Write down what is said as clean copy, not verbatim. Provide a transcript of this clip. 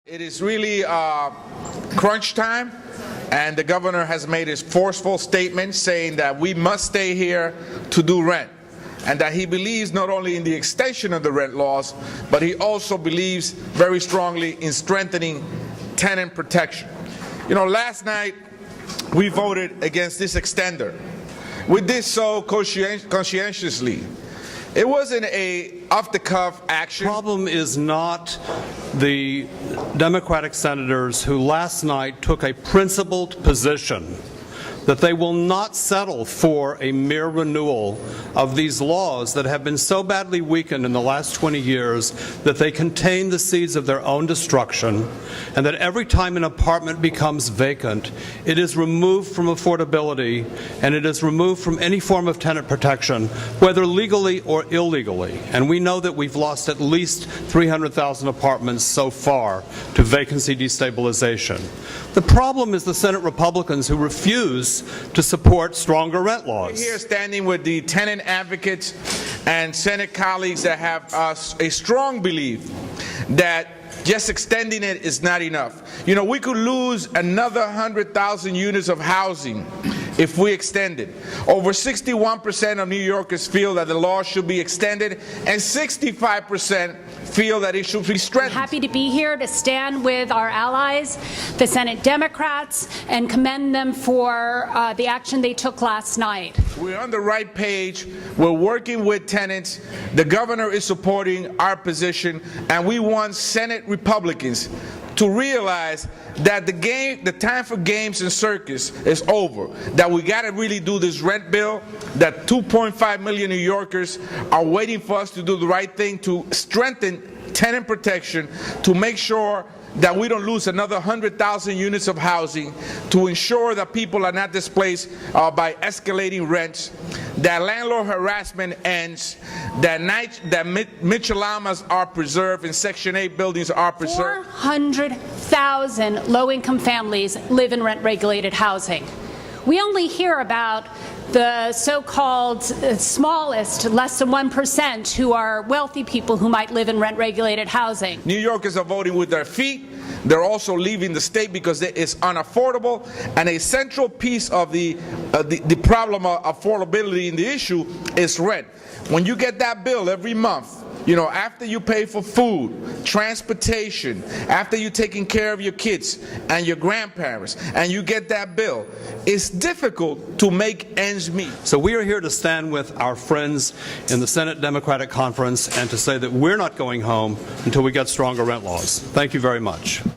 It is really crunch time, and the governor has made his forceful statement saying that we must stay here to do rent, and that he believes not only in the extension of the rent laws, but he also believes very strongly in strengthening tenant protection. You know, last night we voted against this extender. We did so conscientiously. It wasn't a off-the-cuff action. The problem is not the Democratic senators who last night took a principled position that they will not settle for a mere renewal of these laws that have been so badly weakened in the last 20 years that they contain the seeds of their own destruction, and that every time an apartment becomes vacant, it is removed from affordability and it is removed from any form of tenant protection, whether legally or illegally. And we know that we've lost at least 300,000 apartments so far to vacancy destabilization. The problem is the Senate Republicans who refuse to support stronger rent laws. We're here standing with the tenant advocates and Senate colleagues that have a strong belief that just extending it is not enough. You know, we could lose another 100,000 units of housing if we extend it. Over 61% of New Yorkers feel that the law should be extended, and 65% feel that it should be strengthened. Happy to be here to stand with our allies, the Senate Democrats, and commend them for the action they took last night. We're on the right page. We're working with tenants. The governor is supporting our position, and we want Senate Republicans to realize that the time for games and circus is over, that we got to really do this rent bill, that 2.5 million New Yorkers are waiting for us to do the right thing to strengthen tenant protection, to make sure that we don't lose another 100,000 units of housing, to ensure that people are not displaced by escalating rents, that landlord harassment ends, that Michelamas are preserved and Section 8 buildings are preserved. 400,000 low-income families live in rent-regulated housing. We only hear about the so-called smallest, less than 1%, who are wealthy people who might live in rent-regulated housing. New Yorkers are voting with their feet. They're also leaving the state because it is unaffordable, and a central piece of the problem of affordability in the issue is rent. When you get that bill every month, you know, after you pay for food, transportation, after you're taking care of your kids and your grandparents, and you get that bill, it's difficult to make ends meet. So we are here to stand with our friends in the Senate Democratic Conference and to say that we're not going home until we get stronger rent laws. Thank you very much.